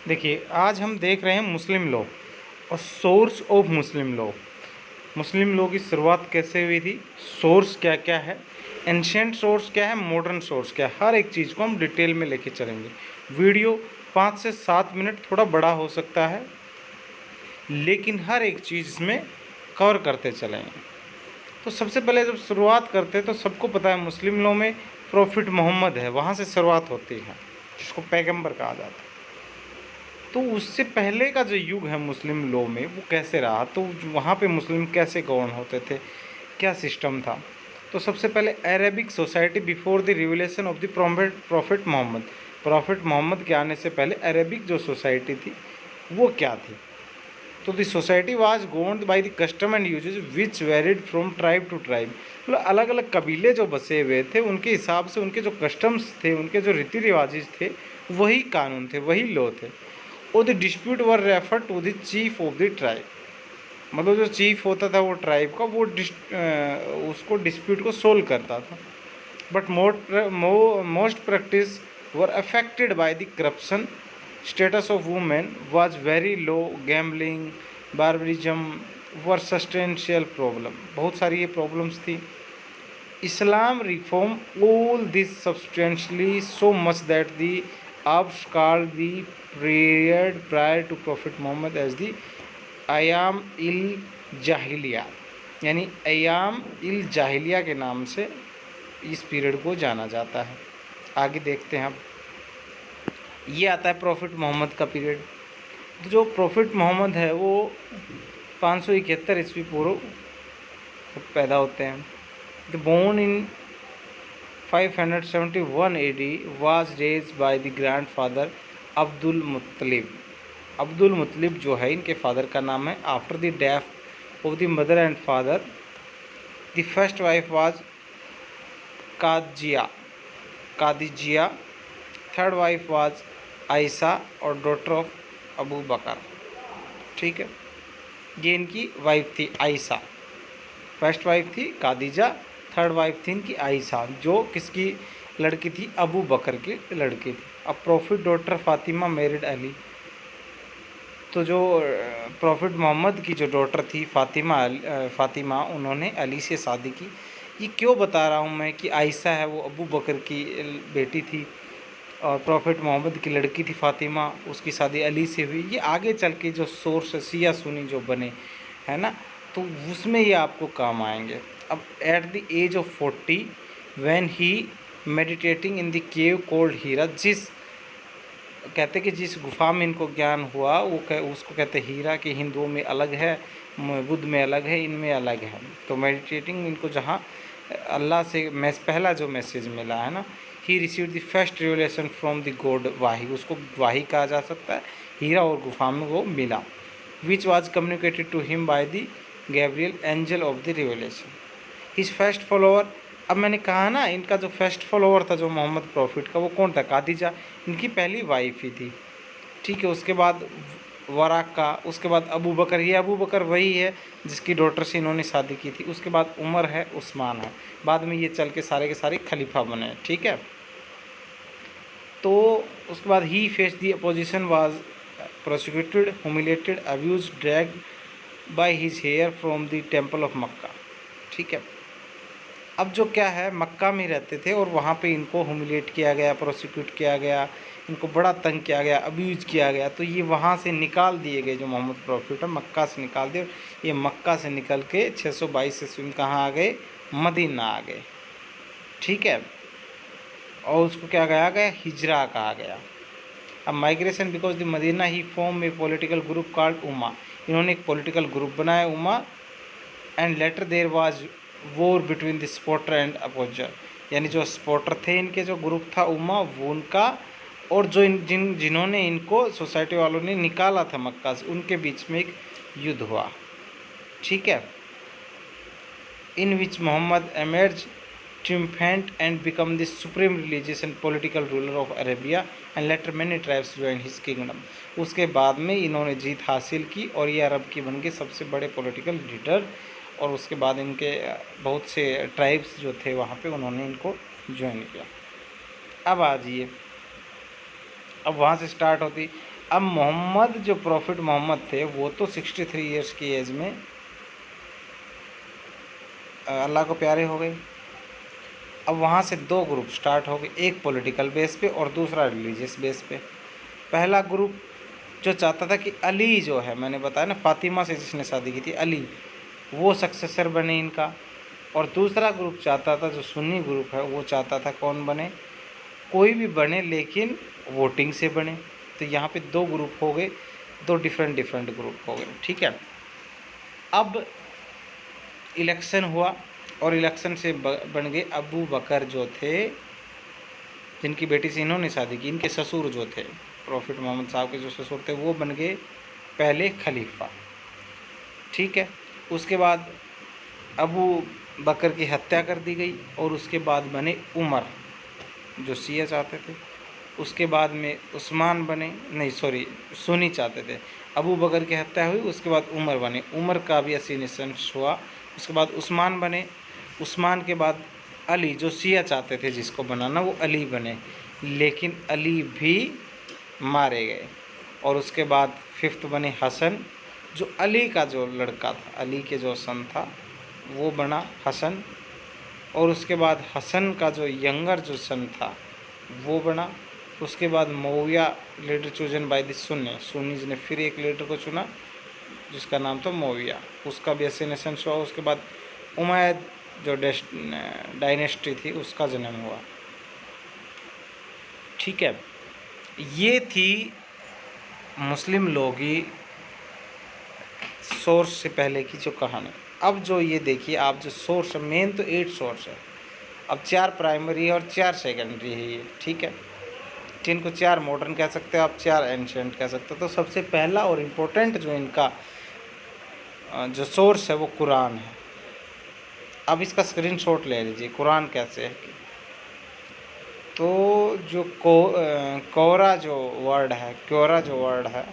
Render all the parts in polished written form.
देखिए, आज हम देख रहे हैं मुस्लिम लॉ और source of Muslim law. Muslim law की शुरुआत कैसे हुई थी, सोर्स क्या क्या है, एंशिएंट सोर्स क्या है, मॉडर्न सोर्स क्या है, हर एक चीज़ को हम डिटेल में लेके चलेंगे। वीडियो 5 से 7 मिनट थोड़ा बड़ा हो सकता है, लेकिन हर एक चीज़ इसमें कवर करते चलेंगे। तो सबसे पहले जब शुरुआत करते हैं तो सबको पता है मुस्लिम लॉ में प्रॉफिट मोहम्मद है, वहाँ से शुरुआत होती है, जिसको पैगंबर कहा जाता है। तो उससे पहले का जो युग है मुस्लिम लॉ में वो कैसे रहा, तो वहाँ पे मुस्लिम कैसे गवर्न होते थे, क्या सिस्टम था। तो सबसे पहले Arabic society before the revelation of the prophet Mohammed. Prophet Mohammed के आने से पहले अरेबिक जो सोसाइटी थी वो क्या थी। तो the society was governed by the custom and usages which varied from tribe to tribe. मतलब अलग अलग कबीले जो बसे हुए थे उनके हिसाब से उनके जो कस्टम्स थे, उनके जो रीति रिवाजेज थे, वही कानून थे, वही लॉ थे। और the dispute were refer to the chief of the tribe. मतलब जो चीफ होता था वो ट्राइब का, वो उसको डिस्प्यूट को सोल्व करता था। But most practice were affected by the corruption. Status of women was very low. Gambling, barbarism were substantial problem. बहुत सारी ये प्रॉब्लम्स थी। Islam reformed all this substantially, so much that the Arabs called the period prior to Prophet Muhammad as the अयाम इल जाहिलिया, यानी अयाम इल जाहिलिया के नाम से इस period को जाना जाता है। आगे देखते हैं अब। ये आता है प्रॉफिट मोहम्मद का पीरियड। तो जो प्रॉफिट मोहम्मद है वो 571 ईस्वी पूर्व पैदा होते हैं। The born in 571 AD was raised by the grandfather Abdul Muttalib. Abdul Muttalib जो है इनके फादर का नाम है। After the death of the mother and father the first wife was Khadija. Third wife was Aisha और daughter of Abu बकर। ठीक है, ये इनकी वाइफ थी आयशा। फर्स्ट वाइफ थी कादिजा, थर्ड वाइफ थी इनकी आयशा, जो किसकी लड़की थी, अबू बकर की लड़की थी। अब profit daughter Fatima married Ali. तो जो प्रॉफिट मोहम्मद की जो डॉटर थी फातिमा, उन्होंने अली से शादी की। ये क्यों बता रहा हूँ मैं कि आयशा है वो अबू बकर की बेटी थी और प्रॉफिट मोहम्मद की लड़की थी फातिमा, उसकी शादी अली से हुई। ये आगे चल के जो सोर्स शिया सुन्नी जो बने है ना, तो उसमें ये आपको काम आएंगे। अब at the age of 40 when he meditating in the cave called Hira, जिस कहते कि जिस गुफा में इनको ज्ञान हुआ वो उसको कहते हीरा, कि हिंदुओं में अलग है, बुद्ध में अलग है, इनमें अलग है। तो मेडिटेटिंग इनको जहाँ अल्लाह से पहला जो मैसेज मिला है ना, he receive the first revelation from the god वाही, उसको वाही कहा जा सकता है। हीरा और गुफा में वो मिला। Which was communicated to him by the Gabriel angel of the revelation. His first follower, अब मैंने कहा ना इनका जो फर्स्ट फॉलोअर था जो मोहम्मद प्रॉफिट का, वो कौन था, कादिजा, इनकी पहली वाइफ ही थी। ठीक है, उसके बाद वराका, उसके बाद अबू बकर। ये अबू बकर वही है जिसकी डॉटर से इन्होंने शादी की थी। उसके बाद उमर है, उस्मान है, बाद में ये चल के सारे खलीफा बने। ठीक है, तो उसके बाद he face the opposition, was prosecuted, humiliated, abuse, dragged by his hair from the temple of Mecca. ठीक है, अब जो क्या है, मक्का में रहते थे और वहाँ पे इनको ह्यूमिलेट किया गया, प्रोसिक्यूट किया गया, इनको बड़ा तंग किया गया, अब्यूज किया गया। तो ये वहाँ से निकाल दिए गए, जो मोहम्मद प्रॉफिट है मक्का से निकाल दिए। ये मक्का से निकल के 622 ईस्वी में कहाँ आ गए, मदीना आ गए। ठीक है, और उसको क्या कहा गया, हिजरा कहा गया। अब migration because the Medina he form a political group called ummah. इन्होंने एक पॉलिटिकल ग्रुप बनाया ummah. And later there was war between the supporter and opposer, यानी जो स्पोर्टर थे इनके जो ग्रुप था उमा, वो उनका, और जो जिन्होंने इनको सोसाइटी वालों ने निकाला था मक्का से, उनके बीच में एक युद्ध हुआ। ठीक है, in which Muhammad emerge triumphant and become the supreme religious and political ruler of Arabia and later many tribes joined his kingdom। उसके बाद में इन्होंने जीत हासिल की और ये अरब की बन के सबसे बड़े पॉलिटिकल लीडर। और उसके बाद इनके बहुत से ट्राइब्स जो थे वहाँ पे उन्होंने इनको ज्वाइन किया। अब आ जाइए, अब वहाँ से स्टार्ट होती अब मोहम्मद, जो प्रॉफिट मोहम्मद थे, वो तो 63 ईयर्स की एज में अल्लाह को प्यारे हो गए। अब वहाँ से दो ग्रुप स्टार्ट हो गए, एक पॉलिटिकल बेस पे और दूसरा रिलीजियस बेस पे। पहला ग्रुप जो चाहता था कि अली जो है, मैंने बताया ना फातिमा से जिसने शादी की थी, अली वो सक्सेसर बने इनका। और दूसरा ग्रुप चाहता था, जो सुन्नी ग्रुप है, वो चाहता था कौन बने, कोई भी बने लेकिन वोटिंग से बने। तो यहाँ पे दो ग्रुप हो गए, दो डिफरेंट ग्रुप हो गए, ठीक है। अब इलेक्शन हुआ और इलेक्शन से बन गए अबू बकर जो थे, जिनकी बेटी से इन्होंने शादी की। इनके ससुर जो थे, प्रॉफिट मोहम्मद साहब के जो ससुर थे, वो बन गए पहले खलीफा, ठीक है। उसके बाद अबू बकर की हत्या कर दी गई और उसके बाद बने उमर, जो शिया चाहते थे। उसके बाद में उस्मान बने, नहीं सॉरी, सुन्नी चाहते थे। अबू बकर की हत्या हुई, उसके बाद उमर बने, उमर का भी असीनेशन हुआ। उसके बाद उस्मान बने, उस्मान के बाद अली, जो शिया चाहते थे जिसको बनाना, वो अली बने, लेकिन अली भी मारे गए। और उसके बाद फिफ्थ बने हसन, जो अली का जो लड़का था, अली के जो सन था, वो बना हसन। और उसके बाद हसन का जो यंगर जो सन था, वो बना। उसके बाद मौविया लीडर चूजन बाय द सुन्नीज ने फिर एक लीडर को चुना जिसका नाम था मौविया, उसका भी असेनेशन हुआ। उसके बाद उमैयद जो डायनेस्टी थी, उसका जन्म हुआ, ठीक है। ये थी मुस्लिम लोगी सोर्स से पहले की जो कहानी। अब जो ये देखिए आप, जो सोर्स है मेन तो 8 सोर्स है। अब 4 प्राइमरी और 4 सेकेंडरी है ये, ठीक है। जिनको 4 मॉडर्न कह सकते हो आप, 4 एंशिएंट कह सकते हो। तो सबसे पहला और इम्पोर्टेंट जो इनका जो सोर्स है वो कुरान है। अब इसका स्क्रीनशॉट ले लीजिए, कुरान कैसे है। तो जो कोरा जो वर्ड है, क्योरा जो वर्ड है,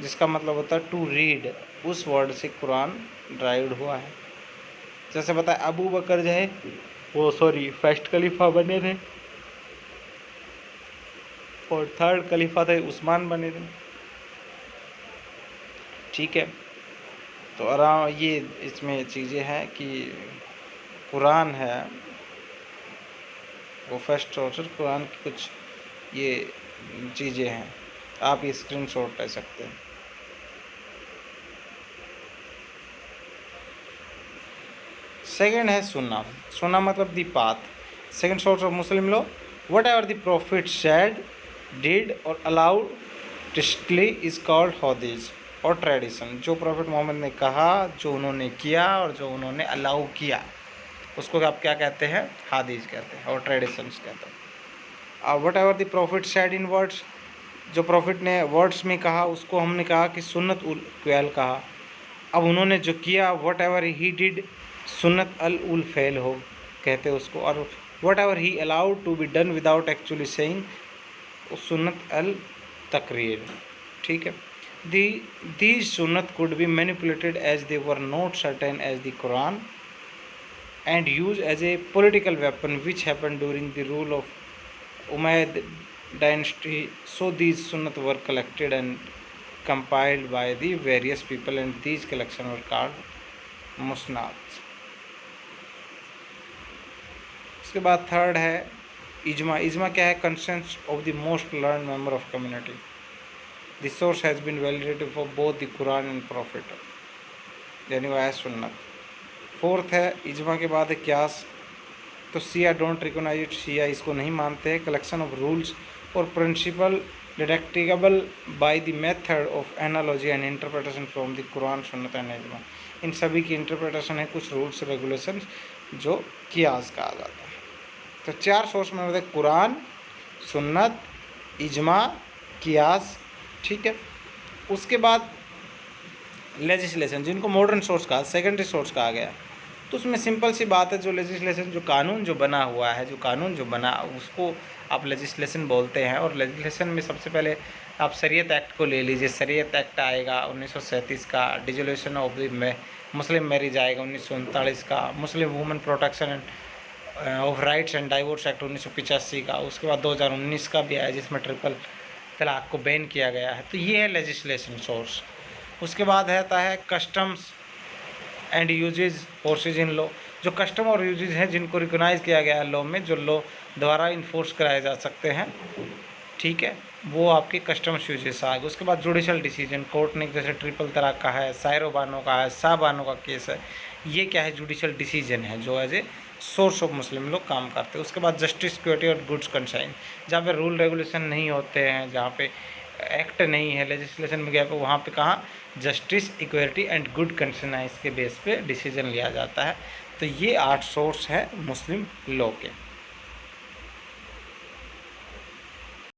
जिसका मतलब होता है टू रीड, उस वर्ड से कुरान ड्राइव्ड हुआ है। जैसे बताए अबू बकर जो है वो फर्स्ट खलीफा बने थे और थर्ड खलीफा थे उस्मान बने थे, ठीक है। तो आराम ये इसमें चीज़ें हैं कि कुरान है वो फर्स्ट ऑर्डर, कुरान की कुछ ये चीज़ें हैं, आप ये स्क्रीनशॉट ले सकते हैं। सेकंड है सुन्ना, सुन्ना मतलब the path. Second source of Muslim law, what ever the profit said, did और अलाउड टिस्टली इज कॉल्ड हदीस और ट्रेडिशन। जो प्रॉफिट मोहम्मद ने कहा, जो उन्होंने किया और जो उन्होंने अलाउ किया, उसको आप क्या कहते हैं, हादीस कहते हैं और ट्रेडिशंस कहते हैं। What ever the profit said in words, जो प्रॉफिट ने वर्ड्स में कहा उसको हमने कहा कि सुन्नत उल क्वैल कहा। अब उन्होंने जो किया, वट एवर ही डिड, सुन्नत अल उल फैल हो कहते उसको। और whatever he allowed to be done without actually saying, सुन्नत अल तकरीर, ठीक है। दी सुन्नत could be manipulated as they were not certain as the Quran and used as a political weapon, which happened during the rule of Umayyad dynasty. So these sunnat were collected and compiled by the various people, and these collections were called musnad. उसके बाद third है इजमा। इजमा क्या है, consensus of the most learn member of community. The source has been validated for both the Quran and prophet, यानी वह है सुन्नत। फोर्थ है इजमा के बाद है क्यास। तो Shia don't recognise it, Shia इसको नहीं मानते हैं। कलेक्शन ऑफ रूल्स और principle deductible by the method of analogy and interpretation from the Quran, सुन्नत एंड इजमा। इन सभी की इंटरप्रिटेशन है कुछ रूल्स रेगुलेशन जो कियास कहा जाता है। तो 4 सोर्स में होते हैं कुरान, सुन्नत, इजमा, कियास, ठीक है। उसके बाद लेजिस्लेशन, जिनको मॉडर्न सोर्स कहा, सेकेंडरी सोर्स कहा गया। तो उसमें सिंपल सी बात है, जो लेजिस्लेशन, जो कानून जो बना हुआ है, जो कानून जो बना, उसको आप लेजिस्लेशन बोलते हैं। और लेजिस्लेशन में सबसे पहले आप शरीयत एक्ट को ले लीजिए। शरीयत एक्ट आएगा 1937 का, dissolution of the Muslim marriage आएगा 1939 का, Muslim women protection end of rights and divorce act 1985 का। उसके बाद 2019 का भी आया जिसमें ट्रिपल तलाक को बैन किया गया है। तो ये है लेजिस्लेशन सोर्स। उसके बाद आता है customs and usages forces in law. जो कस्टम और यूजेज हैं जिनको रिकोगनाइज किया गया है लॉ में, जो लॉ द्वारा इन्फोर्स कराए जा सकते हैं, ठीक है, वो आपके कस्टम्स यूजेस आ गए। उसके बाद जुडिशल डिसीजन, कोर्ट ने जैसे ट्रिपल तलाक का है, सायरो बानो का है, शाह बानो का केस है, ये क्या है, जुडिशल डिसीजन है जो as a source of Muslim लोग काम करते हैं। उसके बाद जस्टिस, सिक्योरिटी और गुड्स कंसाइन, जहाँ पे रूल रेगुलेशन नहीं होते हैं, जहाँ पे एक्ट नहीं है, लेजिस्लेशन में गया पे वहाँ पे कहाँ justice, equality and good conscience के बेस पे डिसीजन लिया जाता है। तो ये 8 सोर्स हैं मुस्लिम लॉ के।